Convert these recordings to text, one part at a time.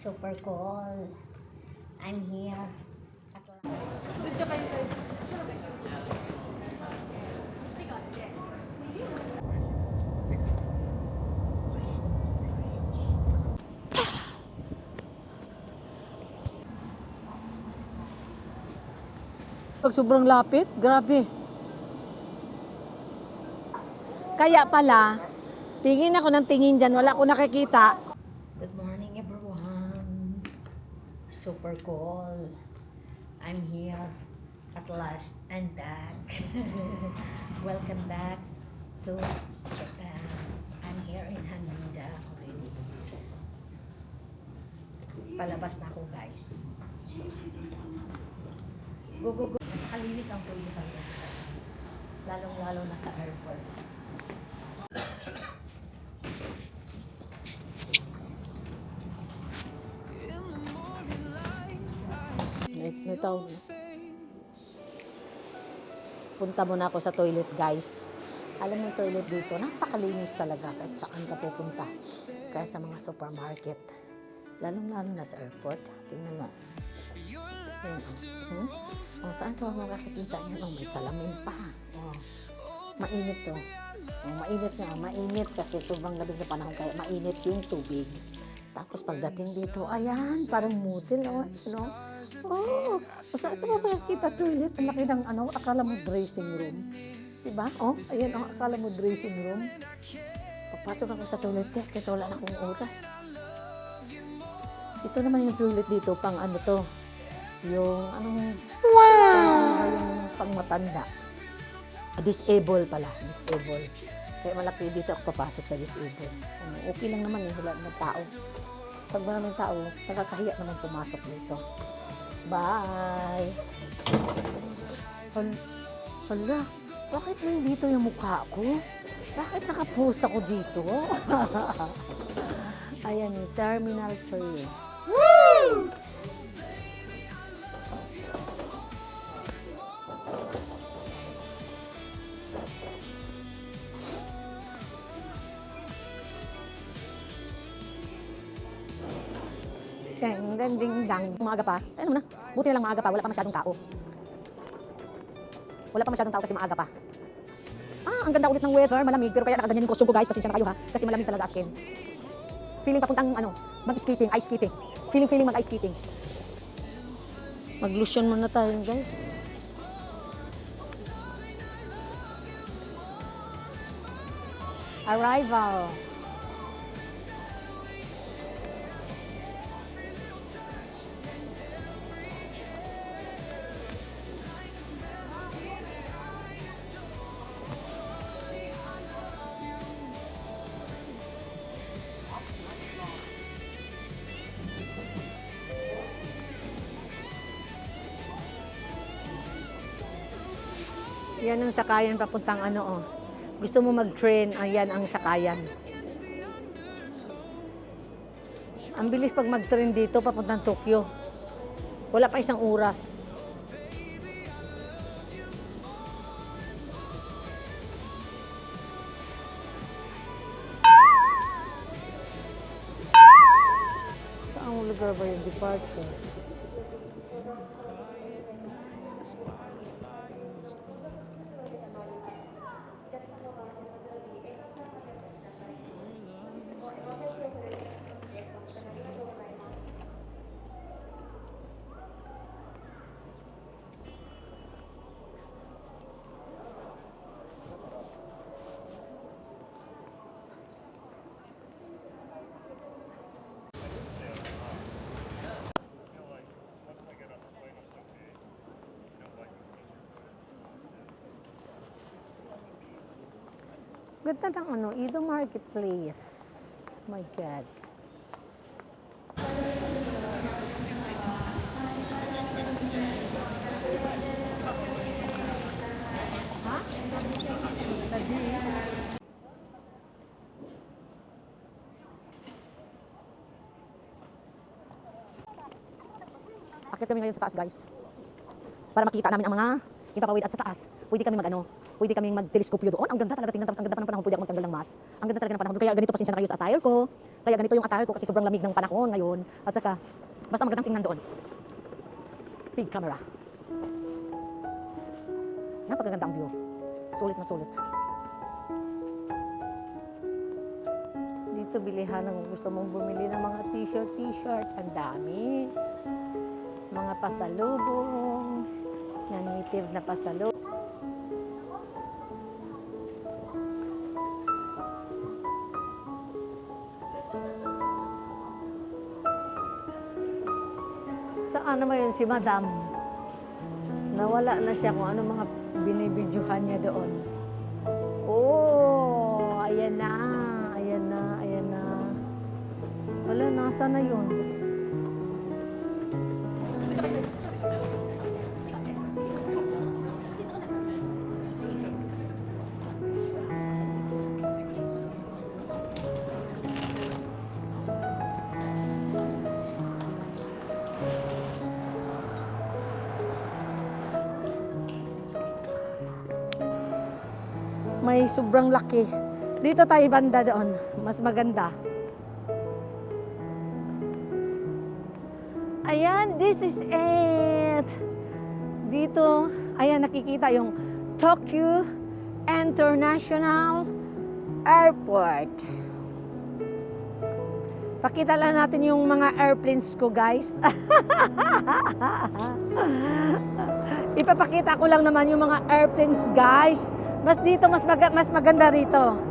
Super cool. I'm here. At Pag sobrang lapit, grabe. Kaya pala, tingin ako ng tingin dyan, wala ko nakikita. good morning, everyone. Super cool. I'm here at last and back. Welcome back to Japan. I'm here in Haneda already. Palabas na ako, guys. Go, go, go. Nakalinis ang toilet talaga. Lalong-lalo na sa airport. May tawag. Punta muna ako sa toilet, guys. Alam mo yung toilet dito, napakalinis talaga kahit saan ka pupunta. Kahit sa mga supermarket. Lalong-lalo na sa airport. Tingnan mo. Ayan, oh. Oh, saan ka makakakita niyan? Oh, may salamin pa. Oh. Mainit to. Oh, mainit nga. Mainit kasi sobrang labig na panahon kaya mainit yung tubig. Tapos pagdating dito, ayan, parang motel, oh, no? Oh, saan ka makakita toilet? Ang laki ng ano, akala mo dressing room. Diba? Oh, ayan, oh, akala mo dressing room. Papasok ako sa toilet, guys, kasi wala na akong oras. Ito naman yung toilet dito, pang ano to, yung anong, wow! Yung pang matanda. Disable pala, disable. Kaya malaki dito ako papasok sa disable. Okay lang naman wala na tao. Pag maraming tao, nakakahiya naman pumasok dito. Bye! Hala, bakit nandito yung mukha ko? Bakit nakapost ako dito? Ayan, Terminal 3. Woo! Ding, ding, dang. Maaga pa. Ay, ano na? Buti na lang maaga pa. Wala pa masyadong tao. Wala pa masyadong tao kasi maaga pa. Ah, ang ganda ulit ng weather. Malamig. Pero kaya nakaganyan yung costume ko, guys. Pasensya na kayo, ha? Kasi malamig talaga as in. Feeling papuntang, mag-skating, ice skating. Feeling mag-ice skating. Mag-lotion muna tayo, guys. Arrival. Yan ang sakayan papuntang oh. Gusto mo mag-train, ayan ang sakayan. Ang bilis pag mag-train dito papuntang Tokyo. Wala pa isang oras. Saan lugar ba yung departure? Ganda ng Edo Marketplace. My God. Ha? Akit kami ngayon sa taas, guys. Para makita namin ang mga ipapawid at sa taas. Pwede kami mag pwede kaming mag-teleskopyo doon. Ang ganda talaga tingnan, tapos ang ganda pa ng panahon, pwede ako magtanggal ng mask. Ang ganda talaga ng panahon. Kaya ganito pasensya na kayo sa attire ko. Kaya ganito yung attire ko kasi sobrang lamig ng panahon ngayon. At saka, basta magandang tingnan doon. Big camera. Napakaganda ang view. Sulit na sulit. Dito bilihan ng gusto mong bumili ng mga t-shirt. Ang dami. Mga pasalubong. Na native na pasalubong. Saan naman yun si Madam? Nawala na siya kung ano mga binibidyohan niya doon. Oh, ayan na. Wala, nasa na yun? May sobrang laki. Dito tayo banda doon. Mas maganda. Ayan, this is it. Dito, ayan, nakikita yung Tokyo International Airport. Pakita lang natin yung mga airplanes ko, guys. Ipapakita ko lang naman yung mga airplanes, guys. Mas dito, mas maganda rito.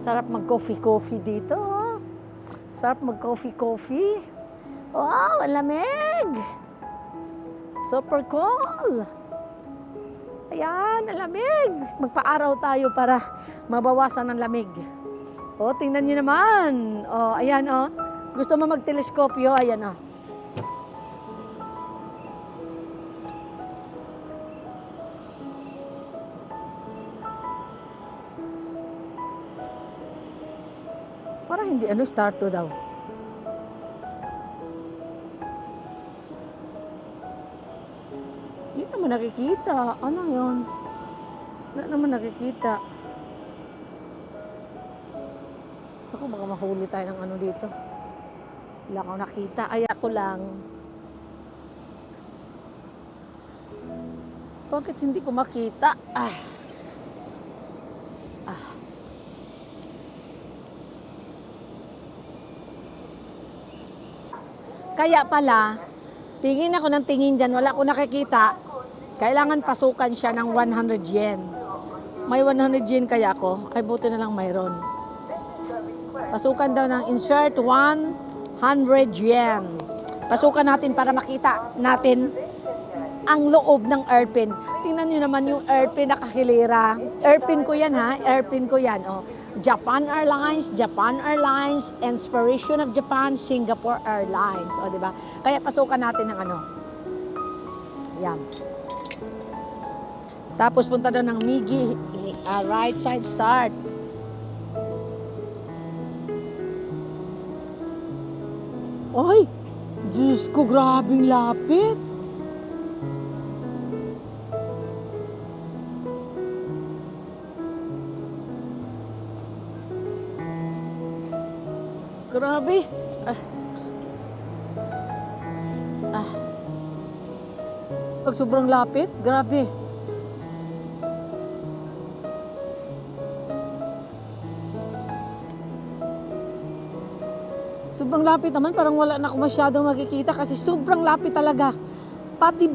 Sarap mag-coffee dito. Sarap mag-coffee. Wow, ang lamig! Super cool! Ayan, ang lamig! Magpa-araw tayo para mabawasan ang lamig. O, tingnan nyo naman. O, ayan o. Gusto mo mag-teleskopyo? Ayan o. Para hindi start to daw. Hindi naman nakikita. Ano yun? Wala naman nakikita. Ako, baka mahuli tayo ng ano dito. Wala akong nakita. Ay, ako lang. Bakit hindi ko makita? Kaya pala, tingin ako ng tingin dyan, wala ko nakikita. Kailangan pasukan siya ng 100 yen. May 100 yen kaya ako? Ay, buti na lang mayroon. Pasukan daw ng insert 100 yen. Pasukan natin para makita natin ang loob ng airpin. Tingnan nyo naman yung airpin nakahilera. Airpin ko yan ha, airpin ko yan. Oh. Japan Airlines, Inspiration of Japan, Singapore Airlines. O, diba? Kaya pasukan natin ng ano. Yan. Tapos punta daw ng Migi, right side start. Ay! Diyos ko, grabing lapit. Grabe. Pag sobrang lapit, grabe. Sobrang lapit naman, parang wala na ako masyadong makikita kasi sobrang lapit talaga. Pati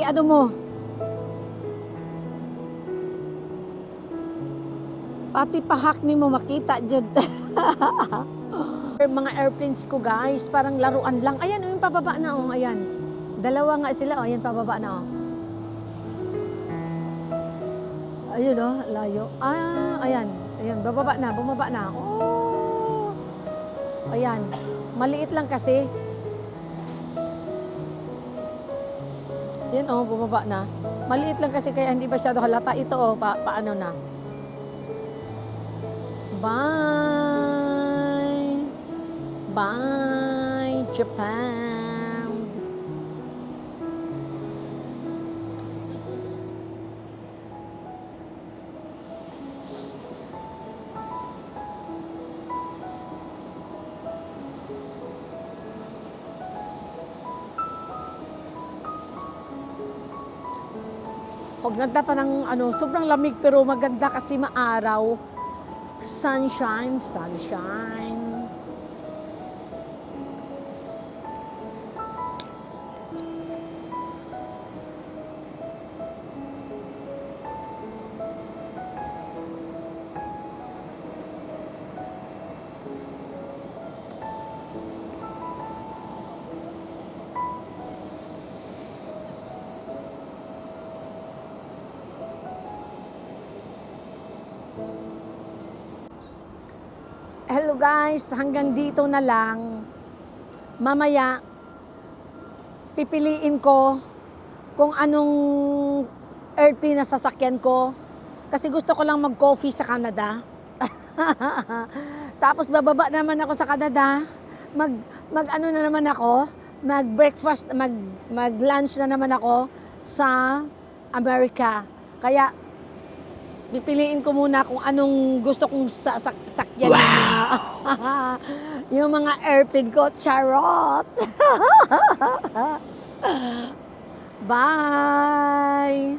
ano mo. Pati pahak ni mo makita dyan. Mga airplanes ko guys, parang laruan lang. Ayan, yung pababa na oh, ayan. Dalawa nga sila, oh, ayan pababa na oh. Ayun oh, layo. Ayan, bumaba na. Oh. Ayan, maliit lang kasi. Yan oh, bumaba na. Maliit lang kasi kaya hindi masyado halata. Ito oh, paano na. Bye! Bye, Japan! Paganda pa ng sobrang lamig pero maganda kasi maaraw. Sunshine, sunshine. Hello guys, hanggang dito na lang. Mamaya, pipiliin ko kung anong earthy na sasakyan ko. Kasi gusto ko lang mag-coffee sa Canada. Tapos bababa naman ako sa Canada. Mag-ano na naman ako, mag-breakfast, mag-lunch na naman ako sa Amerika. Kaya, pipiliin ko muna kung anong gusto kong sakyan. Wow! Yung mga airpid ko, charot! Bye!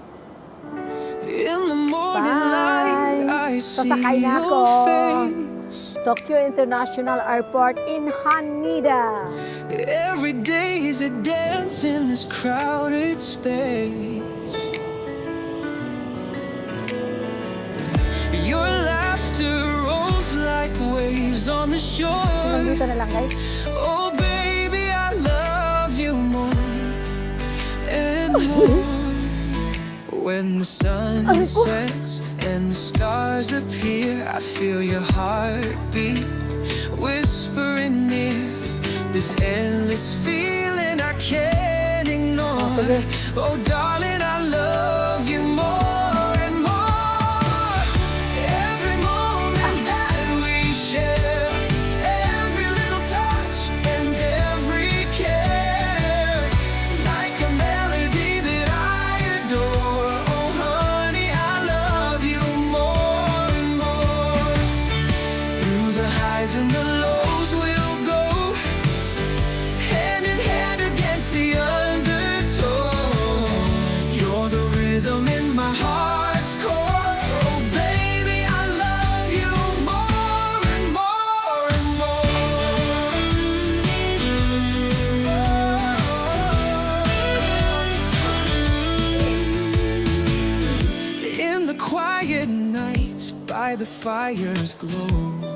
In the morning light, I see Sasakay na ako. your face. Tokyo International Airport in Haneda. Every day is a dance in this crowded space. Your laughter rolls like waves on the shore. Dito na lang guys. Oh baby, I love you more and more. When the sun sets and the stars appear, I feel your heartbeat whispering near. This endless feeling I can't ignore. sige. Oh darling, I love you more and more. Every moment that we share, every little touch and every care, like a melody that I adore. Oh honey, I love you more and more. Through the highs and the lows we'll go, hand in hand against the undertow. You're the rhythm in my heart's core. Oh baby, I love you more and more and more. In the quiet nights by the fire's glow,